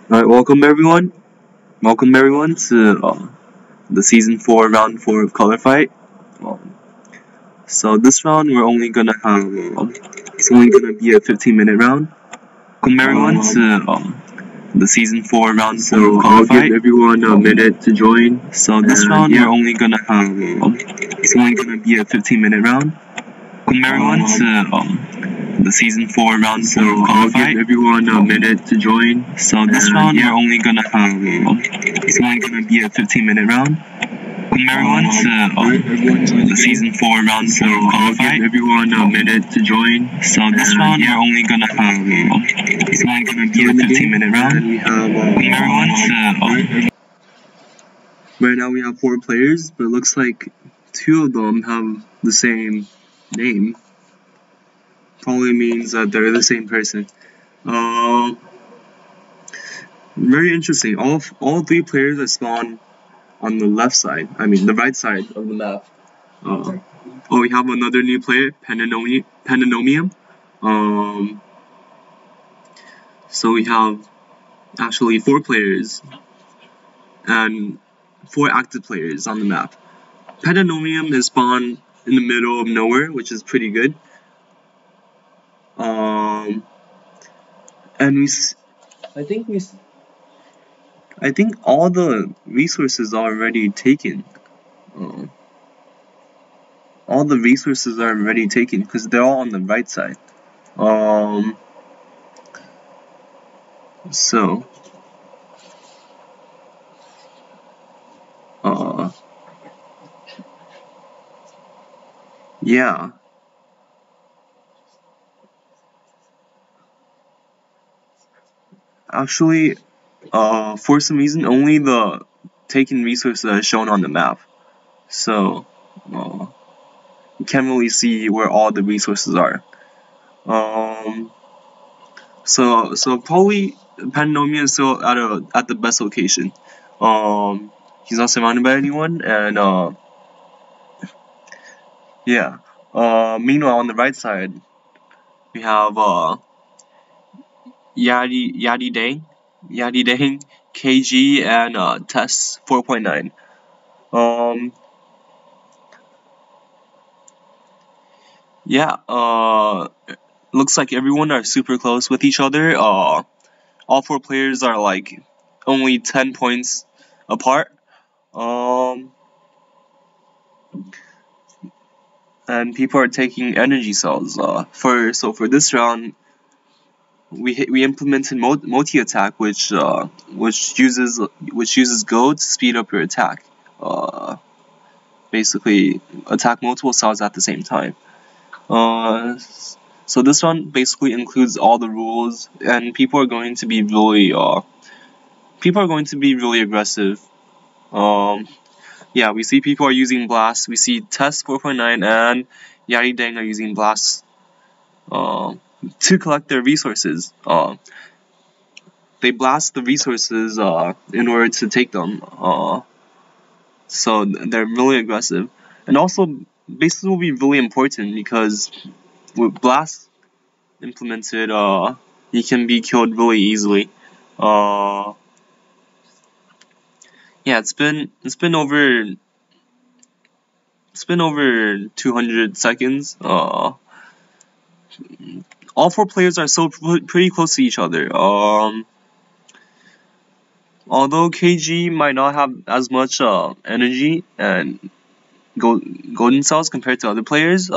Alright, welcome everyone. Welcome everyone to the season 4, round 4 of Colorfight. So this round we're only gonna have it's only gonna be a 15-minute round. Welcome everyone to the season 4, round 4 of Colorfight. I'll give everyone a minute to join. So this round we're only gonna have it's only gonna be a 15-minute round. Welcome everyone to the season 4, round 4 of I'll Colorfight. give everyone a minute to join. So this round we're only gonna have it's only gonna be a 15-minute round. Welcome everyone to the season 4, round 4 of I'll Colorfight. give everyone a minute to join. So this round we're only gonna have it's only gonna be a 15-minute round. And we have Welcome everyone to right now we have 4 players, but it looks like 2 of them have the same name. Probably means that they're the same person. Very interesting. All 3 players are spawned on the left side. I mean the right side of the map. We have another new player, Pananomium. So we have actually 4 players and 4 active players on the map. Pananomium is spawned in the middle of nowhere, which is pretty good. And I think all the resources are already taken. All the resources are already taken because they're all on the right side. So yeah. Actually, for some reason, only the taken resources are shown on the map. So you can't really see where all the resources are. So probably Pananomium is still at the best location. He's not surrounded by anyone, and yeah. Meanwhile, on the right side, we have Yadi Dang, KG, and Test 4.9. Yeah. Looks like everyone are super close with each other. All 4 players are like only 10 points apart. And people are taking energy cells. For this round, we implemented multi attack, which uses gold to speed up your attack. Basically, attack multiple cells at the same time. So this one basically includes all the rules, and people are going to be really aggressive. Yeah, we see people are using Blast. We see Test 4.9 and Yadi Dang are using Blast to collect their resources. They blast the resources in order to take them. So they're really aggressive. And also, bases will be really important because with Blast implemented, he can be killed really easily. Yeah, it's been over 200 seconds. All 4 players are so pretty close to each other. Although KG might not have as much energy and golden cells compared to other players,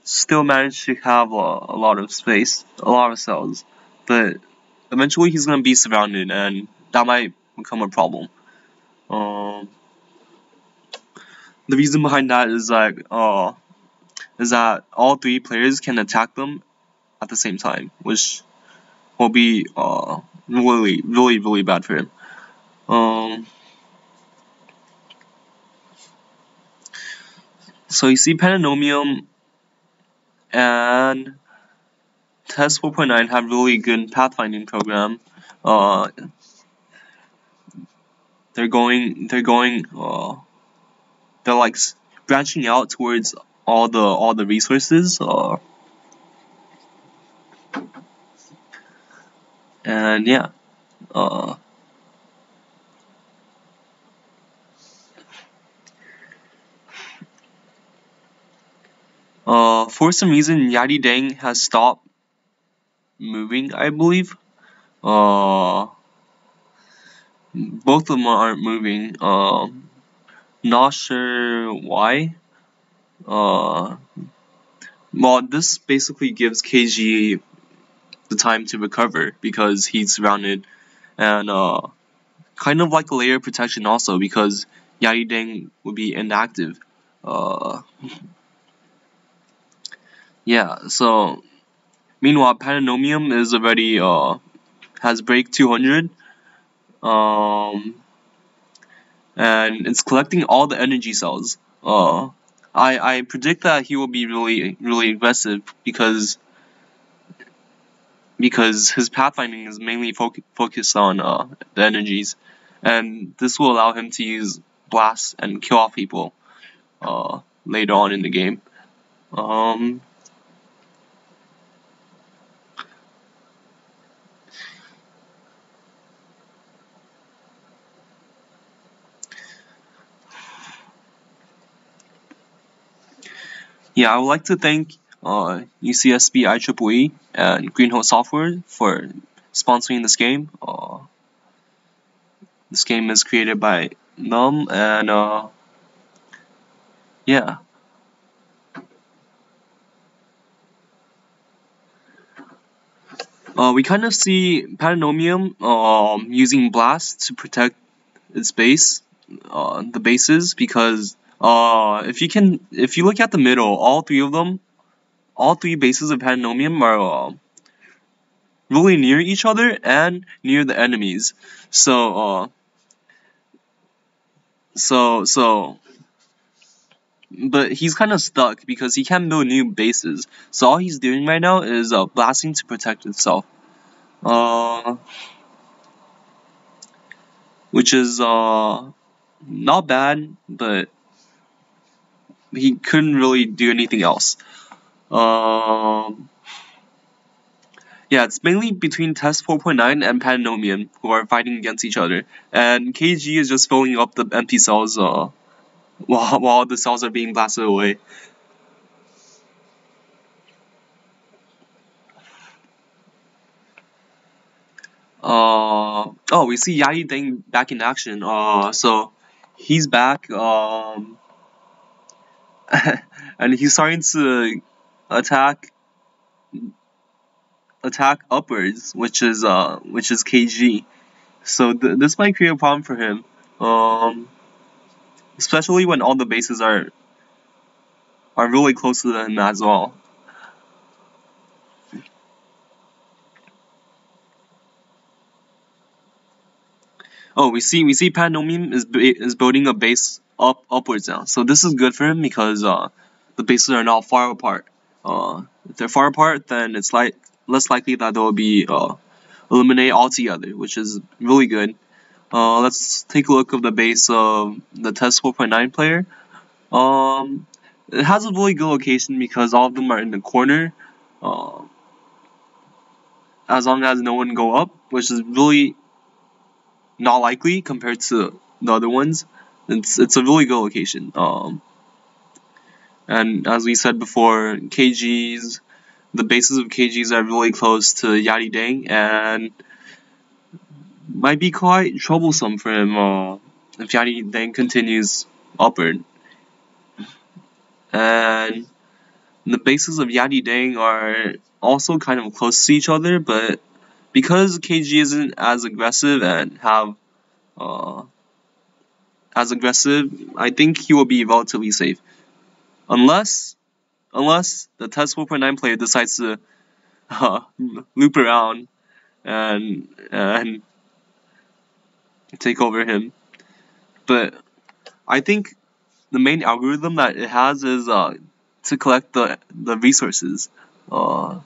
still managed to have a lot of space, a lot of cells. But eventually he's gonna be surrounded, and that might become a problem. The reason behind that is that all 3 players can attack them at the same time, which will be really bad for him. So you see Pananomium and Test 4.9 have really good pathfinding program. They're like branching out towards all the resources. And yeah. Uh, for some reason, Yadi Dang has stopped moving, I believe. Uh, both of them aren't moving. Not sure why. Uh, well, this basically gives KG the time to recover because he's surrounded, and kind of like a layer of protection also because Yadi Dang would be inactive. Uh, yeah. So meanwhile, Pananomium is already has break 200. Um, and it's collecting all the energy cells. I predict that he will be really aggressive because his pathfinding is mainly focused on the energies, and this will allow him to use blasts and kill off people later on in the game. Um, yeah, I would like to thank UCSB IEEE and Greenhouse Software for sponsoring this game. This game is created by Num, and yeah. We kind of see Pananomium using Blast to protect its base, the bases, because if you look at the middle, all three bases of Pananomium are really near each other and near the enemies. So, but he's kind of stuck because he can't build new bases. So all he's doing right now is blasting to protect itself. Uh, which is not bad, but he couldn't really do anything else. Um, yeah, it's mainly between Test 4.9 and Pananomium who are fighting against each other, and KG is just filling up the empty cells while the cells are being blasted away. Oh, we see Yadi Deng back in action. So he's back. And he's starting to attack upwards, which is KG. So this might create a problem for him, especially when all the bases are really close to him as well. Oh, we see Panomium is building a base upwards now. So this is good for him because the bases are not far apart. If they're far apart, then it's like less likely that they'll be eliminated altogether, which is really good. Let's take a look of the base of the Test 4.9 player. Um, it has a really good location because all of them are in the corner. Uh, as long as no one go up, which is really not likely compared to the other ones. It's a really good location. And as we said before, the bases of KGs are really close to Yadi Dang and might be quite troublesome for him if Yadi Dang continues upward. And the bases of Yadi Dang are also kind of close to each other, but because KG isn't as aggressive and have uh, as aggressive, I think he will be relatively safe. Unless the Test 4.9 player decides to uh, loop around and take over him. But I think the main algorithm that it has is to collect the resources. Uh,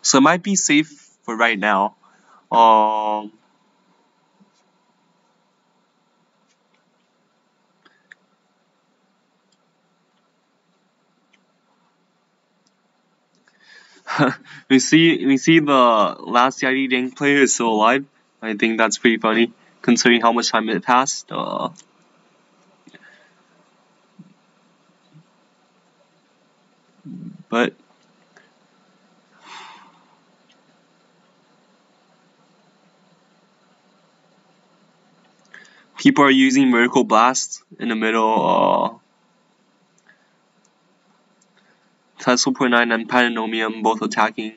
so it might be safe for right now. Um, we see the last Yadi Dang player is still alive. I think that's pretty funny considering how much time it passed. But people are using Miracle Blast in the middle. Tesla 0.9 and Pananomium both attacking.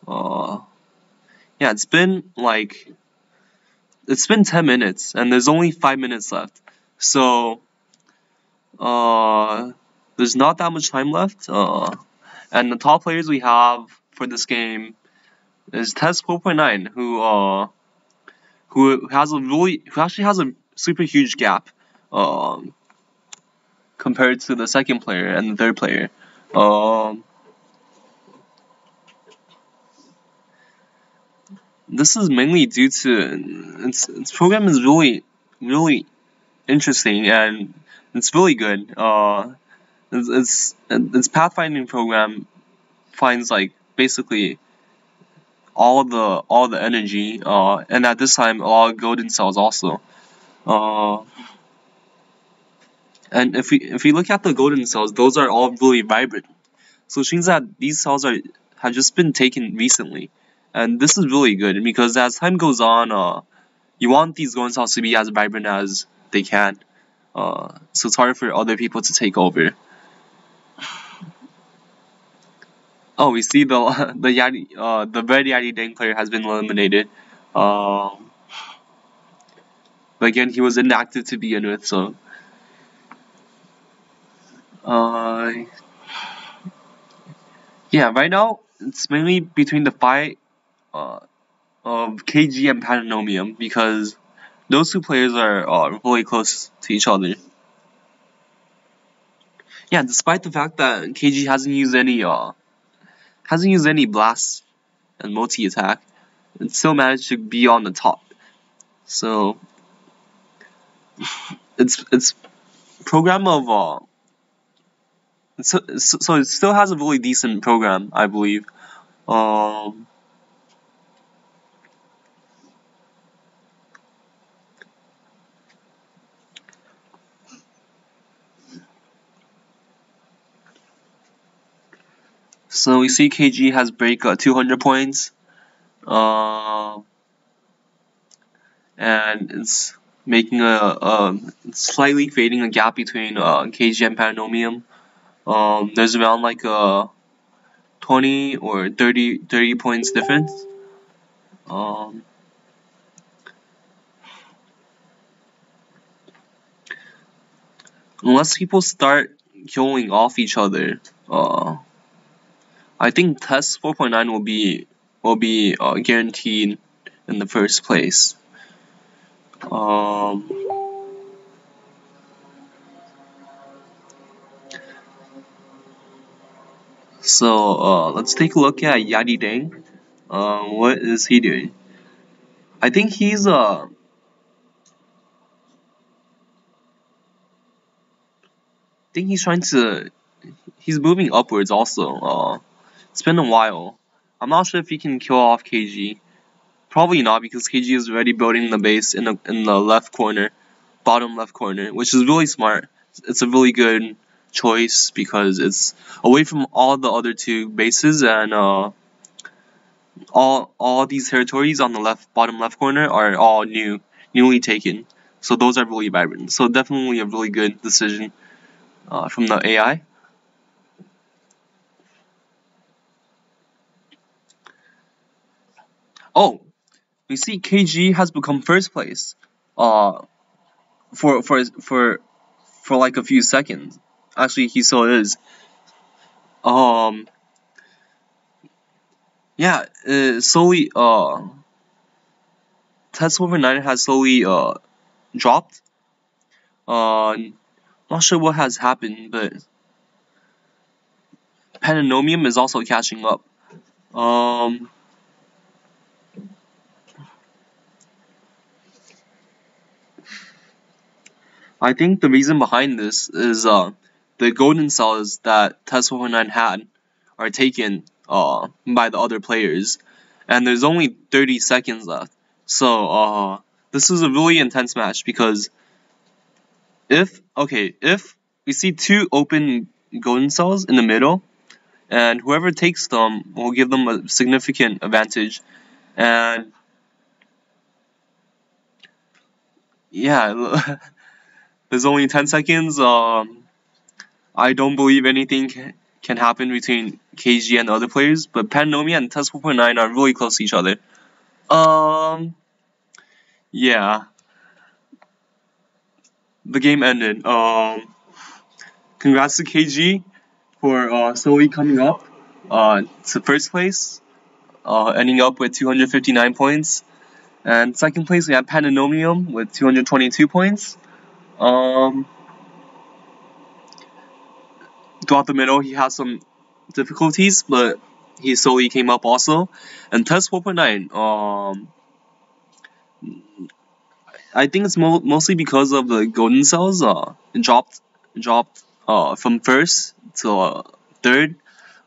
Yeah, it's been 10 minutes and there's only 5 minutes left. So there's not that much time left. And the top players we have for this game is Test 4.9, who actually has a super huge gap compared to the second player and the third player. This is mainly due to its program is really interesting and it's really good. Its pathfinding program finds basically all the energy, and at this time a lot of golden cells also. And if we look at the golden cells, those are all really vibrant. So it means that these cells have just been taken recently, and this is really good because as time goes on, you want these golden cells to be as vibrant as they can. So it's harder for other people to take over. Oh, we see the red Yadi Dang player has been eliminated. But again, he was inactive to begin with, so. Yeah, right now it's mainly between the fight of KG and Pananomium because those two players are really close to each other. Yeah, despite the fact that KG hasn't used any blasts and multi attack, it still managed to be on the top. So it's program of so it still has a really decent program, I believe. So we see KG has break 200 points, and it's making slightly fading a gap between KG and Pananomium. There's around 20 or 30 points difference. Unless people start killing off each other, I think Test 4.9 will be guaranteed in the first place. So let's take a look at Yadi Dang. What is he doing? I think he's trying to. He's moving upwards also. It's been a while. I'm not sure if he can kill off KG. Probably not because KG is already building the base in the left corner, bottom left corner, which is really smart. It's a really good choice because it's away from all the other two bases and all these territories on the bottom left corner are all newly taken. So those are really vibrant. So definitely a really good decision from the AI. Oh, we see KG has become first place. For like a few seconds. Actually, he still is. Yeah. Slowly. Test over 9 has slowly dropped. Not sure what has happened, but Pananomium is also catching up. I think the reason behind this is the golden cells that Test 4.9 had are taken by the other players, and there's only 30 seconds left. So this is a really intense match because if we see 2 open golden cells in the middle, and whoever takes them will give them a significant advantage. And yeah, there's only 10 seconds. I don't believe anything can happen between KG and the other players, but Pannomia and Test 4.9 are really close to each other. Yeah. The game ended. Congrats to KG for slowly coming up to first place, ending up with 259 points. And second place we have Pandenomium with 222 points. Throughout the middle he had some difficulties, but he slowly came up also. And Test 4.9, I think it's mostly because of the golden cells. It dropped from first to third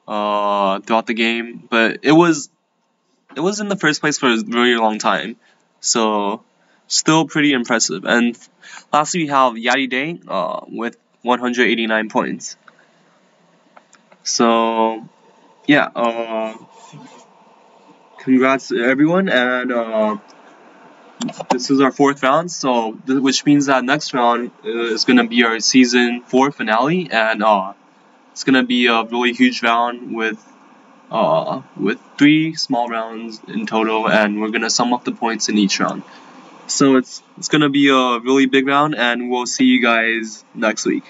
throughout the game, but it was in the first place for a very long time, so still pretty impressive. And lastly we have Yadi Day with 189 points. So yeah, congrats to everyone. And this is our 4th round, so which means that next round is gonna be our season 4 finale, and it's gonna be a really huge round with 3 small rounds in total, and we're gonna sum up the points in each round. So it's gonna be a really big round, and we'll see you guys next week.